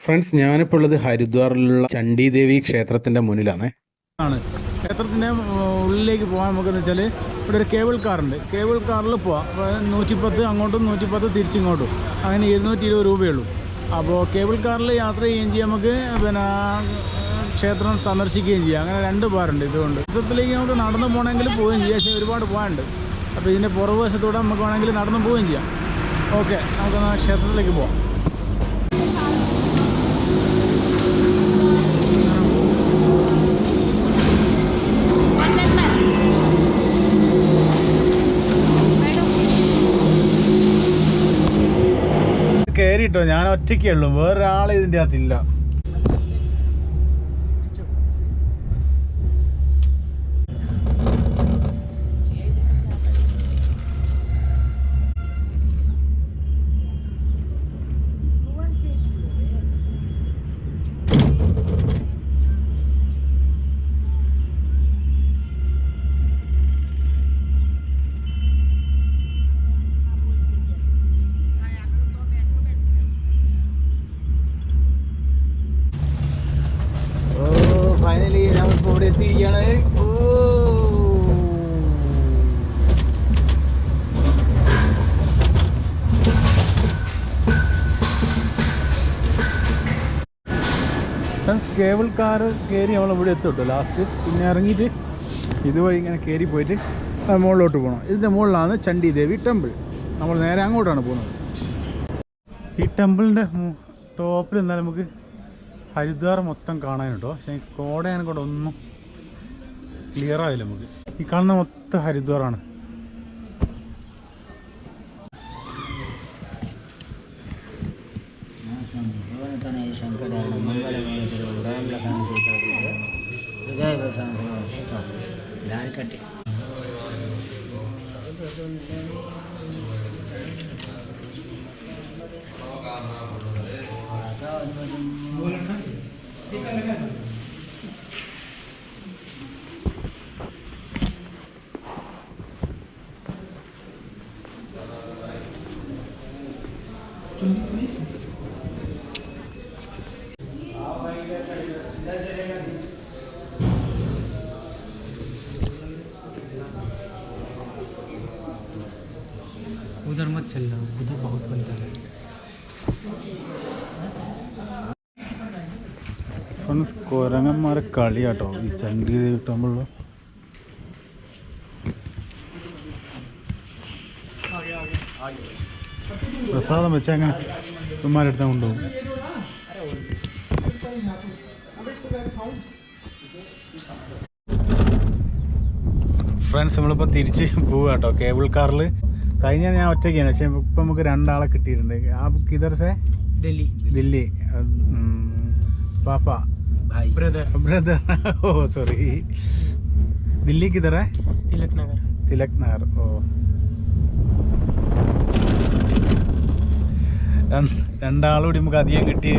Friends, ഞാനിപ്പോൾ ഉള്ളത് ഹരിദ്വാറിലുള്ള ചണ്ഡീദേവി ക്ഷേത്രത്തിൻ്റെ മുന്നിലാണ്. ക്ഷേത്രത്തിൻ്റെ ഉള്ളിലേക്ക് പോകാൻ നമുക്കെന്ന് വെച്ചാൽ ഇവിടെ ഒരു കേബിൾ കാറുണ്ട്. കേബിൾ കാറിൽ പോവാം. 110 അങ്ങോട്ടും 110 തിരിച്ചിങ്ങോട്ടും, അങ്ങനെ 220 രൂപയുള്ളൂ. അപ്പോൾ കേബിൾ കാറിൽ യാത്ര ചെയ്യുകയും ചെയ്യാം, നമുക്ക് പിന്നെ ക്ഷേത്രം സന്ദർശിക്കുകയും ചെയ്യാം. അങ്ങനെ 2 ബാറുണ്ട്. ഇതുകൊണ്ട് ക്ഷേത്രത്തിലേക്ക് നമുക്ക് നടന്നു പോകണമെങ്കിൽ പോവുകയും ചെയ്യാം, പക്ഷേ ഒരുപാട് പോകാനുണ്ട്. അപ്പോൾ ഇതിൻ്റെ പുറകുവശത്തൂടെ നമുക്ക് വേണമെങ്കിൽ നടന്നു പോവുകയും ചെയ്യാം. ഓക്കെ, നമുക്കൊന്ന് ക്ഷേത്രത്തിലേക്ക് പോവാം. കയറിട്ടോ, ഞാൻ ഒറ്റയ്ക്കേ ഉള്ളൂ, വേറൊരാൾ ഇതിൻ്റെ അകത്തില്ല. ഫൈനലി നമ്മളിപ്പോൾ ഇവിടെ എത്തിയിരിക്കുകയാണ്. കേബിൾ കാർ കയറി നമ്മളിവിടെ എത്തും ലാസ്റ്റ്. പിന്നെ ഇറങ്ങിയിട്ട് ഇതുവഴി ഇങ്ങനെ കയറി പോയിട്ട് മുകളിലോട്ട് പോകണം. ഇതിൻ്റെ മുകളിലാണ് ചണ്ഡീദേവി ടെമ്പിൾ. നമ്മൾ നേരെ അങ്ങോട്ടാണ് പോകുന്നത്. ഈ ടെമ്പിളിൻ്റെ ടോപ്പിൽ എന്നാൽ നമുക്ക് ഹരിദ്വാർ മൊത്തം കാണാനുണ്ടോ, പക്ഷേ കോടയാനെ കൂടെ ഒന്നും ക്ലിയർ ആവില്ല. നമുക്ക് ഈ കാണുന്ന മൊത്തം ഹരിദ്വാറാണ്. उधर मत चलना, उधर बहुत बंदर है. കൊരങ്ങന്മാരെ കളിയാട്ടോ ഈ ചണ്ഡീദേവി ടെമ്പിളിൽ. പ്രസാദം വെച്ച് അങ്ങനെ ഇവന്മാരെടുത്താൽ കൊണ്ടുപോകും. ഫ്രണ്ട്സ്, നമ്മളിപ്പോൾ തിരിച്ച് പോവുക കേട്ടോ കേബിൾ കാറിൽ. കഴിഞ്ഞാൽ ഞാൻ ഒറ്റയ്ക്കാണ്, പക്ഷേ ഇപ്പം നമുക്ക് 2 ആളെ കിട്ടിയിട്ടുണ്ട്. ആ കിധർ സെ? ദില്ലി. പാപ്പ ब्रदर ओ सॉरी, दिल्ली किधर है? तिलक नगर. ओ, 2 ആളുകൂടി നമുക്ക് അധികം കിട്ടി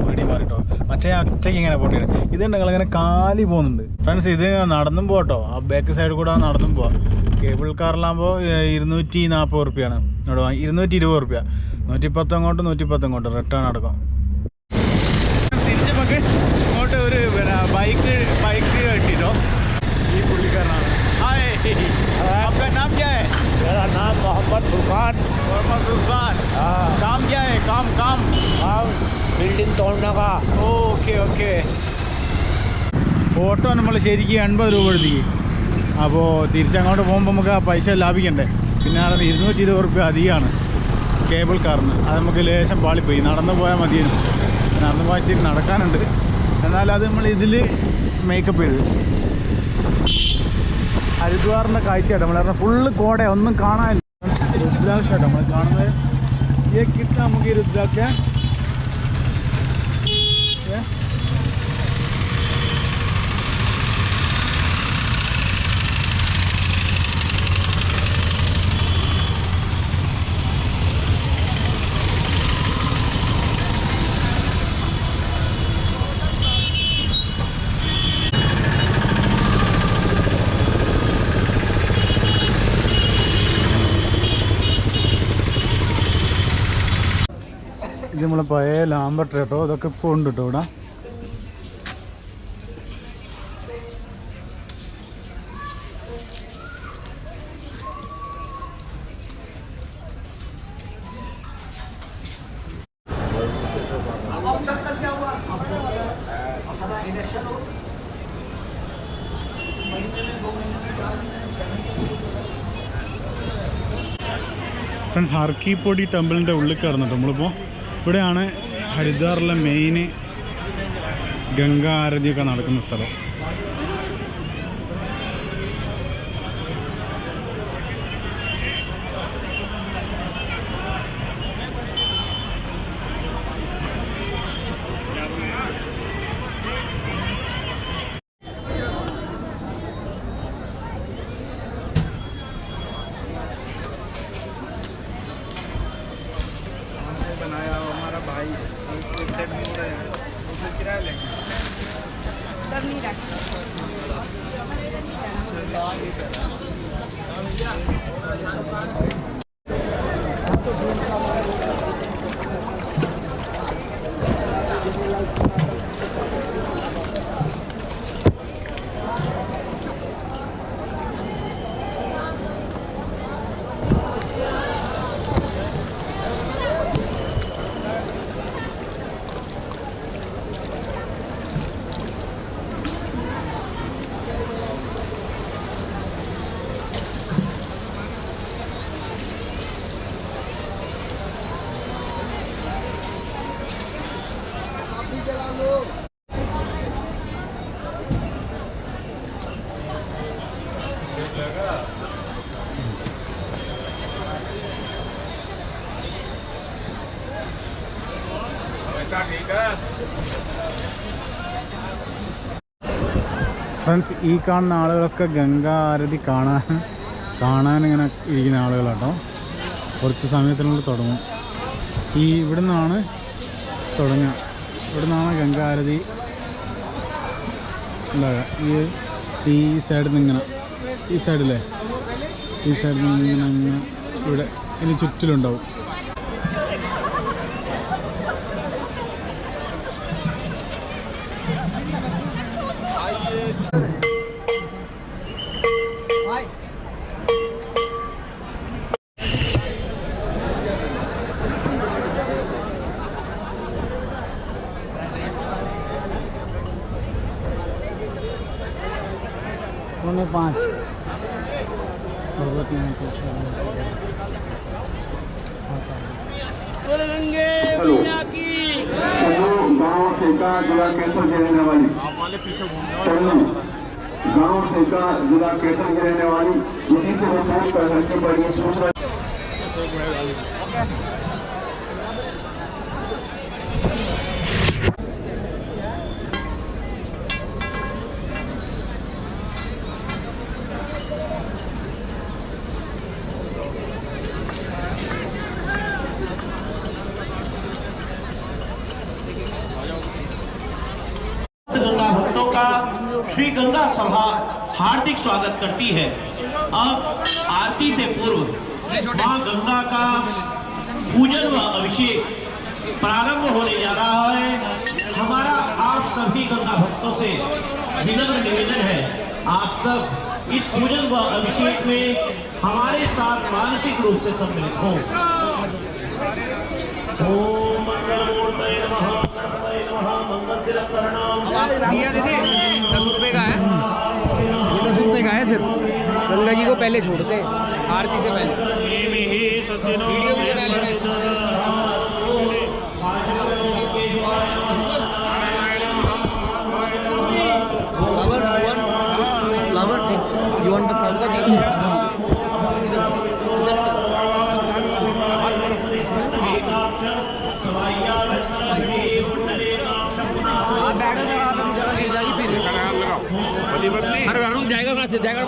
വീടി മാറിട്ടോ. മറ്റേ ഒറ്റയ്ക്ക് ഇങ്ങനെ പോകേണ്ടി. ഇതുണ്ട് അങ്ങനെ കാലി പോകുന്നുണ്ട്. ഫ്രണ്ട്സ്, ഇത് നടന്നും പോട്ടോ, ആ ബാക്ക് സൈഡ് കൂടെ നടന്നും പോവാം. കേബിൾ കാറിലാകുമ്പോൾ 240 റുപ്യാണ്. ഇവിടെ 220 റുപ്യ. 110 അങ്ങോട്ടും 110 അങ്ങോട്ടും റിട്ടേൺ അടക്കം. തിരിച്ച് നമുക്ക് ഇങ്ങോട്ട് ഒരു ബൈക്ക് കിട്ടിട്ടോ. ഈ പുള്ളിക്കാരനാണ്. ഹായ്, आपका नाम क्या है? मेरा नाम मोहम्मद फुरकान. काम क्या है? काम बिल्डिंग तोड़ने का. ഓക്കെ. ഓട്ടോ നമ്മൾ ശരിക്കും 80 രൂപ എടുത്തേക്ക്. അപ്പോൾ തിരിച്ചങ്ങോട്ട് പോകുമ്പോൾ നമുക്ക് ആ പൈസ ലാഭിക്കണ്ടേ. പിന്നെ 220 റുപ്യ അധികമാണ് കേബിൾ കാറിന്. അത് നമുക്ക് ലേശം പാളിപ്പോയി. നടന്നു പോയാൽ മതിയായിരുന്നു. നടന്നു പോയിട്ട് നടക്കാനുണ്ട്, എന്നാൽ അത് നമ്മൾ ഇതിൽ മേക്കപ്പ് ചെയ്ത്. ഹരിദ്വാറിൻ്റെ കാഴ്ചയായിട്ട് നമ്മൾ പറഞ്ഞാൽ ഫുള്ള് കോട, ഒന്നും കാണാനില്ല. രുദ്രാക്ഷാട്ടോ നമ്മൾ കാണുന്നത്. കിട്ടാൻ നമുക്ക് ഈ രുദ്രാക്ഷ ഇത് നമ്മൾ പഴയ ലാമ്പട്ട് കേട്ടോ, ഇതൊക്കെ ഇപ്പോൾ ഉണ്ട് കേട്ടോ ഇവിടെ. ഫ്രണ്ട്സ്, ഹർക്കിപ്പൊടി ടെമ്പിളിൻ്റെ ഉള്ളിൽ കയറുന്നുണ്ട് നമ്മളിപ്പോൾ. ഇവിടെയാണ് ഹരിദ്വാറിലെ മെയിൻ ഗംഗാ ആരതിയൊക്കെ നടക്കുന്ന സ്ഥലം. ഫ്രണ്ട്സ്, ഈ കാണുന്ന ആളുകളൊക്കെ ഗംഗാ ആരതി കാണാനിങ്ങനെ ഇരിക്കുന്ന ആളുകളാട്ടോ. കുറച്ച് സമയത്തിനുള്ളിൽ തുടങ്ങും. ഇവിടെ നിന്നാണ് തുടങ്ങുക. ഇവിടെ നിന്നാണ് ഗംഗാ ആരതി ഉണ്ടാകുക. ഈ സൈഡിൽ നിന്ന് ഇങ്ങനെ, ഈ സൈഡിലെ ഈ സൈഡിൽ നിന്ന് ഇങ്ങനെ ഇവിടെ ഇനി ചുറ്റിലുണ്ടാവും. पाँच हेलो, चन्नू गांव सेका जिला कैथल की रहने वाली, चन्नू गांव सेका जिला कैथल की रहने वाली, किसी से वो पूछ कर लड़की पर ये सोच रहा गंगा भक्तों का श्री गंगा सभा हार्दिक स्वागत करती है। अब आरती से पूर्व मां गंगा का पूजन व अभिषेक प्रारंभ होने जा रहा है। हमारा आप सभी गंगा भक्तों से विनम्र निवेदन है, आप सब इस पूजन व अभिषेक में हमारे साथ मानसिक रूप से सम्मिलित हों। ओम मंगलमूर्तये नमः, गणपतये नमः, मंगलतिलकर्णम। दिया दीदी 10 रुपए का है, ये 10 रुपए का है सिर्फ। गंगा जी को पहले छोड़ते हैं आरती से पहले। वीडियो भी बना लेना इसमें। Flower, you want the flower? अरे रुक जाएगा वहाँ से जाएगा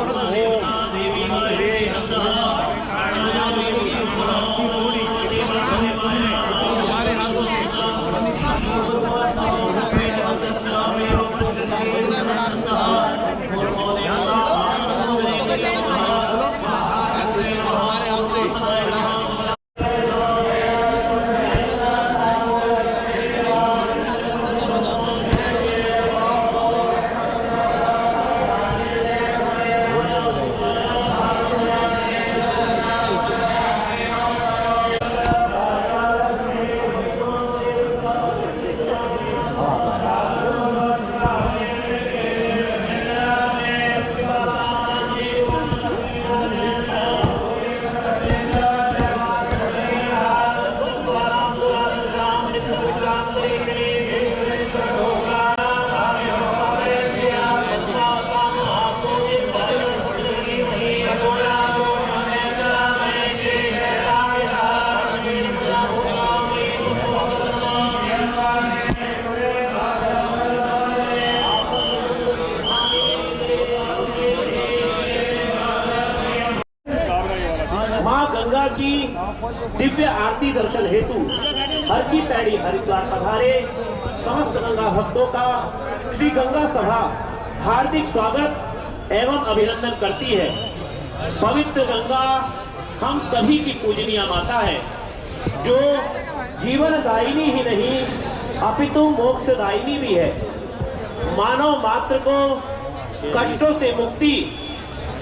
हमारे हाथों से मां गंगा की दिव्य आरती दर्शन हेतु हर की पैड़ी हरिद्वार पधारे समस्त गंगा भक्तों का श्री गंगा सभा हार्दिक स्वागत एवं अभिनंदन करती है। पवित्र गंगा हम सभी की पूजनीय माता है, जो जीवनदायिनी ही नहीं अपितु मोक्षदायिनी भी है। मानव मात्र को कष्टों से मुक्ति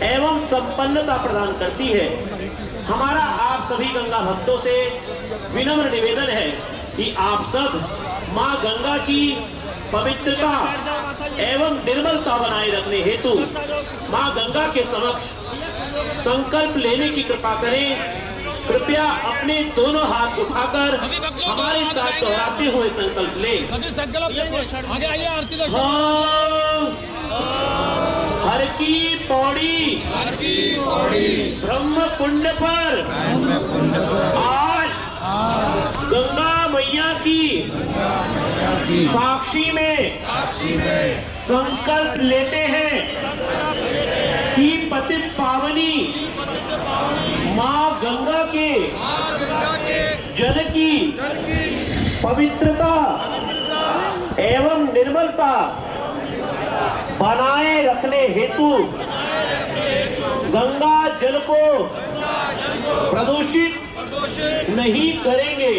एवं संपन्नता प्रदान करती है। हमारा आप सभी गंगा भक्तों से विनम्र निवेदन है कि आप सब मां गंगा की पवित्रता एवं निर्मलता बनाए रखने हेतु मां गंगा के समक्ष संकल्प लेने की कृपा करें। कृपया अपने दोनों हाथ उठाकर हमारे साथ दोहराते हुए संकल्प लें। हर की पौड़ी ब्रह्म कुंड पर आज गंगा मैया की साक्षी में संकल्प लेते हैं कि पतित पावनी मां गंगा के जल की पवित्रता एवं निर्मलता बनाए रखने हेतु गंगा जल को प्रदूषित नहीं करेंगे।